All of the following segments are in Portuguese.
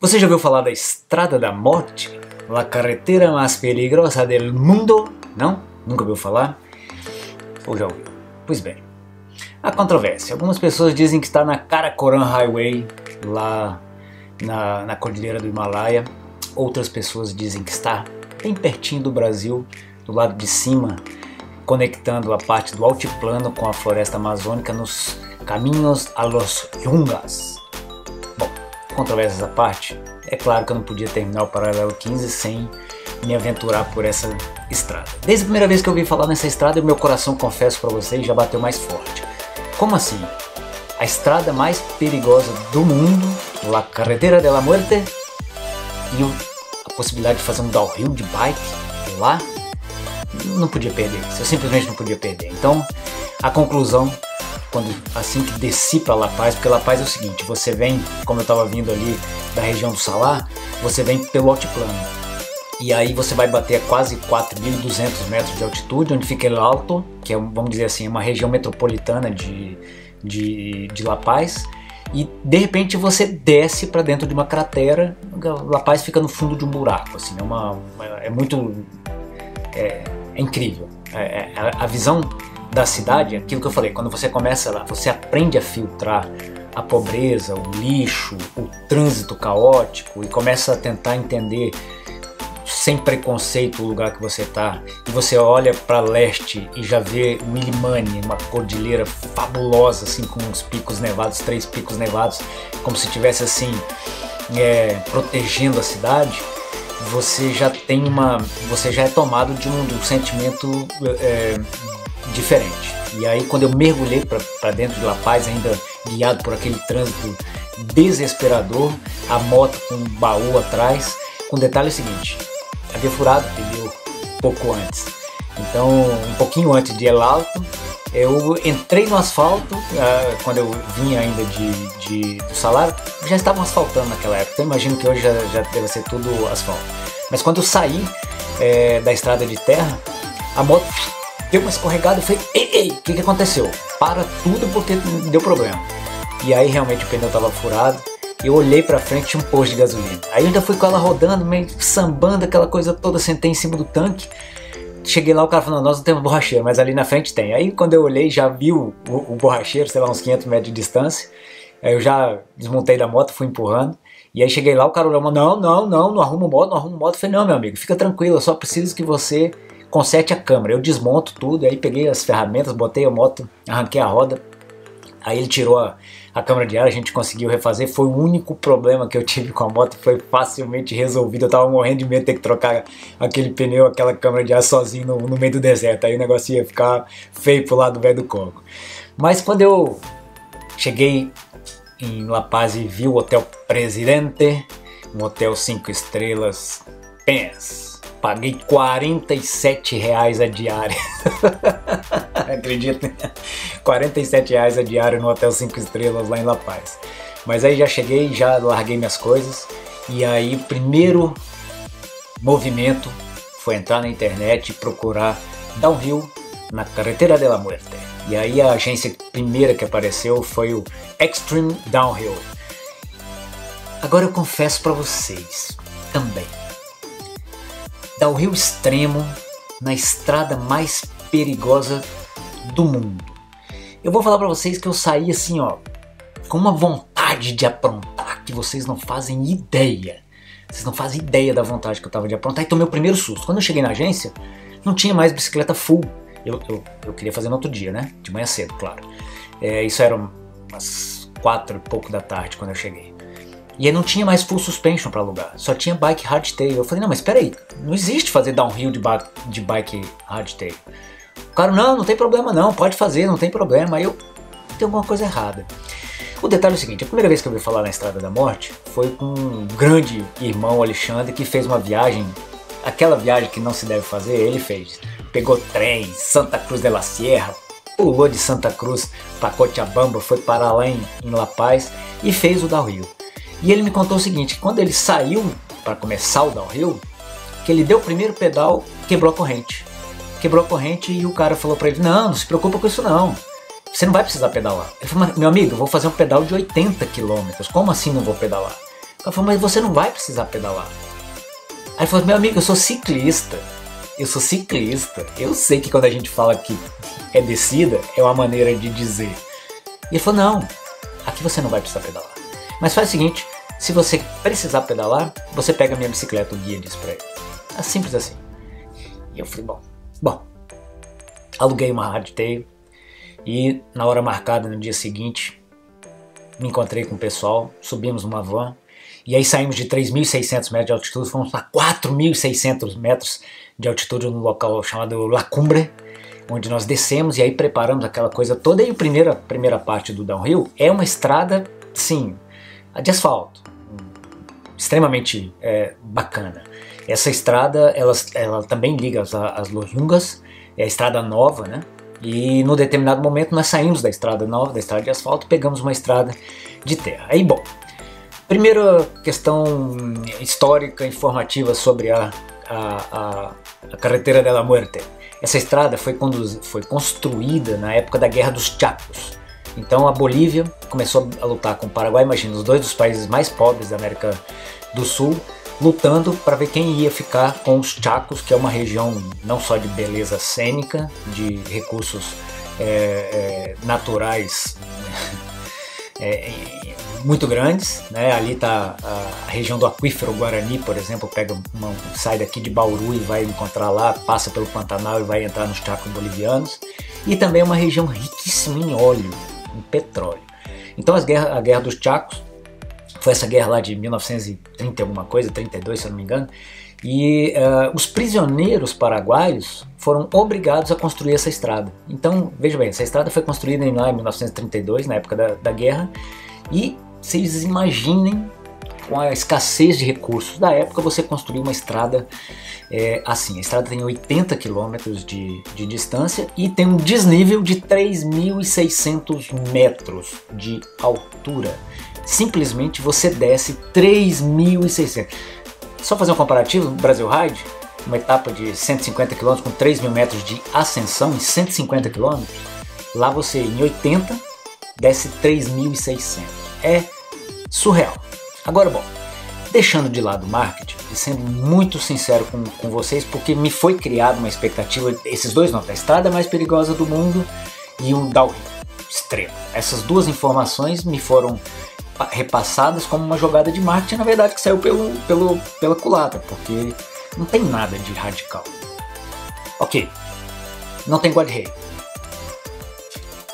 Você já ouviu falar da Estrada da Morte? La carretera mais peligrosa del mundo? Não? Nunca ouviu falar? Ou já ouviu? Pois bem, há controvérsia. Algumas pessoas dizem que está na Karakoram Highway, lá na Cordilheira do Himalaia. Outras pessoas dizem que está bem pertinho do Brasil, do lado de cima, conectando a parte do altiplano com a floresta amazônica nos Caminhos a los Yungas. Bom, controvérsias à parte, é claro que eu não podia terminar o Paralelo 15 sem me aventurar por essa estrada. Desde a primeira vez que eu ouvi falar nessa estrada, meu coração, confesso para vocês, já bateu mais forte. Como assim? A estrada mais perigosa do mundo, La Carretera de la Muerte, e a possibilidade de fazer um downhill de bike lá, não podia perder isso, eu simplesmente não podia perder. Então, a conclusão, assim que desci para La Paz, porque La Paz é o seguinte, você vem, como eu estava vindo ali da região do Salar, você vem pelo altiplano, e aí você vai bater a quase 4.200 metros de altitude, onde fica El Alto, que é, vamos dizer assim, uma região metropolitana de La Paz, e de repente você desce para dentro de uma cratera. La Paz fica no fundo de um buraco, assim, é incrível. A visão da cidade, aquilo que eu falei, quando você começa lá, você aprende a filtrar a pobreza, o lixo, o trânsito caótico, e começa a tentar entender sem preconceito o lugar que você está, e você olha para leste e já vê o Illimani, uma cordilheira fabulosa, assim, com uns picos nevados, 3 picos nevados, como se tivesse assim protegendo a cidade. Você já é tomado de um sentimento diferente. E aí, quando eu mergulhei para dentro de La Paz, ainda guiado por aquele trânsito desesperador, a moto com um baú atrás, com o detalhe seguinte: havia furado o pneu pouco antes. Então, um pouquinho antes de El Alto, eu entrei no asfalto, quando eu vinha ainda do Salar, já estavam asfaltando naquela época, então imagino que hoje já deve ser tudo asfalto. Mas quando eu saí da estrada de terra, a moto deu uma escorregada, eu falei, ei, o que aconteceu? Para tudo porque deu problema. E aí realmente o pneu estava furado, eu olhei pra frente, tinha um posto de gasolina. Aí eu ainda fui com ela rodando, meio sambando, aquela coisa toda, sentei em cima do tanque. Cheguei lá, o cara falou, nós não temos borracheiro, mas ali na frente tem. Aí quando eu olhei, já vi o borracheiro, sei lá, uns 500 metros de distância. Aí eu já desmontei da moto, fui empurrando. E aí cheguei lá, o cara olhou, não arrumo moto. Eu falei, não, meu amigo, fica tranquilo, eu só preciso que você conserte a câmera. Eu desmonto tudo, aí peguei as ferramentas, botei a moto, arranquei a roda. Aí ele tirou a câmera de ar, a gente conseguiu refazer. Foi o único problema que eu tive com a moto, foi facilmente resolvido. Eu tava morrendo de medo de ter que trocar aquele pneu, aquela câmera de ar sozinho no meio do deserto. Aí o negócio ia ficar feio pro lado do velho do coco. Mas quando eu cheguei em La Paz e vi o Hotel Presidente, um hotel 5 estrelas, paguei R$47 a diária. Acredita? R$47 a diária no Hotel 5 estrelas lá em La Paz. Mas aí já cheguei, já larguei minhas coisas. E aí o primeiro movimento foi entrar na internet e procurar downhill na Carretera de la Muerte. E aí a agência primeira que apareceu foi o Extreme Downhill. Agora eu confesso para vocês também, downhill extremo na estrada mais perigosa do mundo. Eu vou falar pra vocês que eu saí assim, ó, com uma vontade de aprontar que vocês não fazem ideia. Vocês não fazem ideia da vontade que eu tava de aprontar, e tomei o primeiro susto. Quando eu cheguei na agência, não tinha mais bicicleta full. Eu queria fazer no outro dia, né? De manhã cedo, claro. Isso era umas 4 e pouco da tarde quando eu cheguei. E aí não tinha mais full suspension para alugar, só tinha bike hardtail. Eu falei, não, mas espera aí, não existe fazer downhill de bike hardtail. O cara, não tem problema não, pode fazer, não tem problema. Aí tem alguma coisa errada. O detalhe é o seguinte, a primeira vez que eu ouvi falar na Estrada da Morte foi com um grande irmão, Alexandre, que fez uma viagem, aquela viagem que não se deve fazer, ele fez. Pegou trem, Santa Cruz de la Sierra, pulou de Santa Cruz para Cochabamba, foi parar lá em La Paz e fez o downhill. E ele me contou o seguinte, que quando ele saiu para começar o downhill, que ele deu o primeiro pedal, quebrou a corrente. Quebrou a corrente e o cara falou para ele, não se preocupa com isso não, você não vai precisar pedalar. Ele falou, meu amigo, eu vou fazer um pedal de 80 km, como assim não vou pedalar? Ela falou, mas você não vai precisar pedalar. Aí ele falou, meu amigo, eu sou ciclista. Eu sei que quando a gente fala que é descida, é uma maneira de dizer. E ele falou, não, aqui você não vai precisar pedalar. Mas faz o seguinte, se você precisar pedalar, você pega a minha bicicleta, o guia disse pra ele. É simples assim. E eu falei, bom, aluguei uma hardtail e na hora marcada, no dia seguinte, me encontrei com o pessoal, subimos numa van e aí saímos de 3.600 metros de altitude, fomos para 4.600 metros de altitude num local chamado La Cumbre, onde nós descemos e aí preparamos aquela coisa toda. E a primeira parte do downhill é uma estrada, sim, de asfalto, extremamente bacana. Essa estrada, ela também liga as Lojungas, é a estrada nova, né? E no determinado momento nós saímos da estrada nova, da estrada de asfalto, pegamos uma estrada de terra. Aí, bom, primeira questão histórica, informativa sobre a Carretera de la Muerte. Essa estrada foi construída na época da Guerra dos Chacos. Então a Bolívia começou a lutar com o Paraguai, imagina, os dois dos países mais pobres da América do Sul, lutando para ver quem ia ficar com os Chacos, que é uma região não só de beleza cênica, de recursos naturais muito grandes, né? Ali está a região do Aquífero Guarani, por exemplo, sai daqui de Bauru e vai encontrar lá, passa pelo Pantanal e vai entrar nos Chacos bolivianos, e também é uma região riquíssima em óleo, em petróleo. Então a Guerra dos Chacos foi essa guerra lá de 1930 alguma coisa, 32 se eu não me engano, e os prisioneiros paraguaios foram obrigados a construir essa estrada. Então, veja bem, essa estrada foi construída lá em 1932, na época da guerra, e vocês imaginem, com a escassez de recursos da época, você construir uma estrada assim. A estrada tem 80 quilômetros de distância e tem um desnível de 3.600 metros de altura. Simplesmente você desce 3.600. Só fazer um comparativo, no Brasil Ride, uma etapa de 150 km com 3.000 metros de ascensão em 150 km, lá você em 80 desce 3.600. É surreal. Agora, bom, deixando de lado o marketing e sendo muito sincero com vocês, porque me foi criada uma expectativa, esses dois nomes, a estrada mais perigosa do mundo e um downhill extremo. Essas duas informações me foram repassadas como uma jogada de marketing, na verdade, que saiu pela culatra, porque não tem nada de radical. Ok, não tem guarda-reio,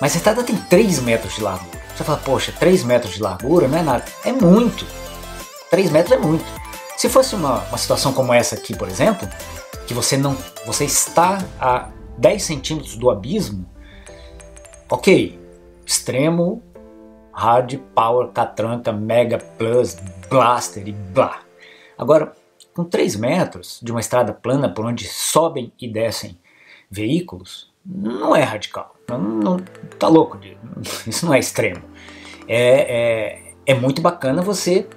mas a estrada tem 3 metros de largura. Você fala, poxa, 3 metros de largura não é nada. É muito. 3 metros é muito. Se fosse uma situação como essa aqui, por exemplo, que você está a 10 centímetros do abismo, ok, extremo, hard, power, catranca, mega, plus, blaster e blá. Agora, com 3 metros de uma estrada plana por onde sobem e descem veículos, não é radical. Não, tá louco, isso não é extremo. É muito bacana você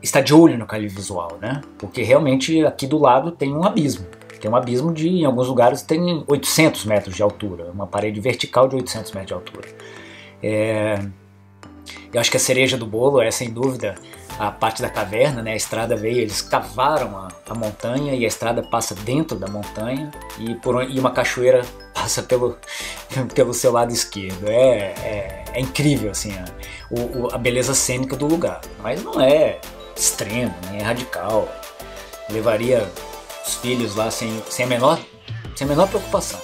estar de olho no calibre visual, né? Porque realmente aqui do lado tem um abismo. Tem um abismo em alguns lugares tem 800 metros de altura, uma parede vertical de 800 metros de altura. Eu acho que a cereja do bolo é, sem dúvida, a parte da caverna, né? A estrada veio, eles cavaram a montanha e a estrada passa dentro da montanha e uma cachoeira passa pelo seu lado esquerdo. É incrível assim, a beleza cênica do lugar, mas não é extremo, nem é radical. Levaria os filhos lá sem a menor preocupação.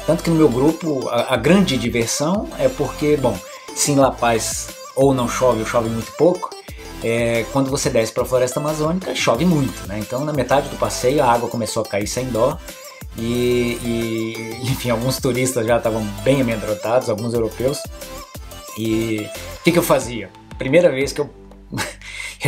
Tanto que no meu grupo a grande diversão é porque, bom, se em La Paz ou não chove ou chove muito pouco, quando você desce para a floresta amazônica chove muito, né? Então na metade do passeio a água começou a cair sem dó e enfim, alguns turistas já estavam bem amedrontados, alguns europeus. E o que eu fazia? Primeira vez que eu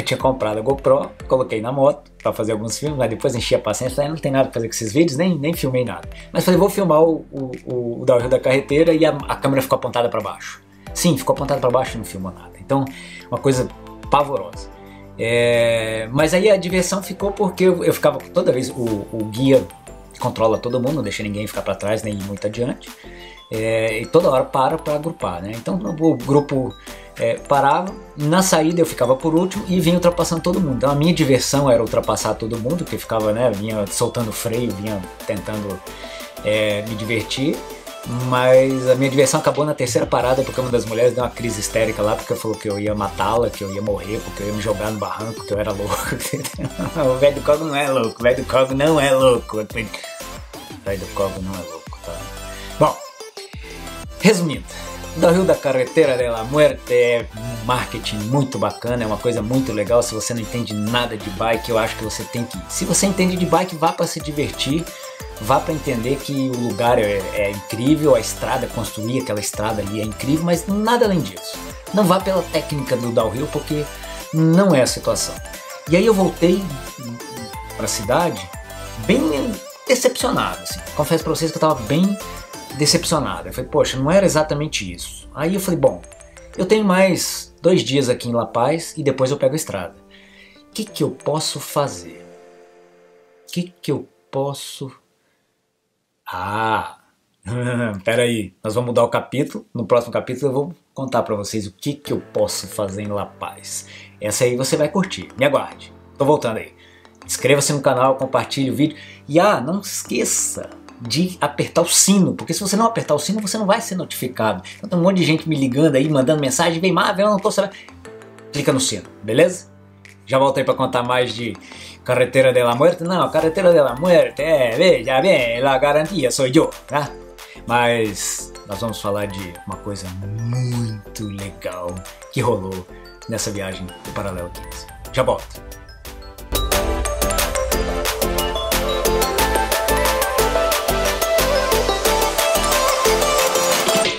tinha comprado a GoPro, coloquei na moto para fazer alguns filmes, mas depois enchi a paciência, falei, não tem nada para fazer com esses vídeos, nem filmei nada. Mas falei, vou filmar o downhill da carreteira e a câmera ficou apontada para baixo. Sim, ficou apontada para baixo e não filmou nada. Então, uma coisa pavorosa. Mas aí a diversão ficou porque eu ficava, toda vez o guia controla todo mundo, não deixa ninguém ficar para trás nem ir muito adiante. e toda hora para agrupar, né? Então o grupo parava, na saída eu ficava por último e vinha ultrapassando todo mundo. Então a minha diversão era ultrapassar todo mundo, que ficava, né, vinha soltando freio, vinha tentando me divertir. Mas a minha diversão acabou na terceira parada porque uma das mulheres deu uma crise histérica lá, porque falou que eu ia matá-la, que eu ia morrer, porque eu ia me jogar no barranco, que eu era louco. O velho do Coggo não é louco, o velho do Coggo não é louco. O velho do Coggo não é louco, tá? Bom, resumindo, o Rio da Carretera de la Muerte é um marketing muito bacana, é uma coisa muito legal. Se você não entende nada de bike, eu acho que você tem que ir. Se você entende de bike, vá para se divertir. Vá para entender que o lugar é incrível, a estrada, construir aquela estrada ali é incrível, mas nada além disso. Não vá pela técnica do downhill, porque não é a situação. E aí eu voltei para a cidade bem decepcionado, assim. Confesso para vocês que eu estava bem decepcionado. Eu falei, poxa, não era exatamente isso. Aí eu falei, bom, eu tenho mais 2 dias aqui em La Paz e depois eu pego a estrada. O que eu posso fazer? O que eu posso... peraí, nós vamos mudar o capítulo. No próximo capítulo eu vou contar pra vocês o que eu posso fazer em La Paz. Essa aí você vai curtir, me aguarde. Tô voltando aí. Inscreva-se no canal, compartilhe o vídeo. E não esqueça de apertar o sino, porque se você não apertar o sino, você não vai ser notificado. Então tem um monte de gente me ligando aí, mandando mensagem, vem Marvel, eu não tô sabendo. Clica no sino, beleza? Já volto aí pra contar mais de Carretera de la Muerte. Não, Carretera de la Muerte, veja bem, a garantia sou eu, tá? Mas nós vamos falar de uma coisa muito legal que rolou nessa viagem do Paralelo 15. Já volto.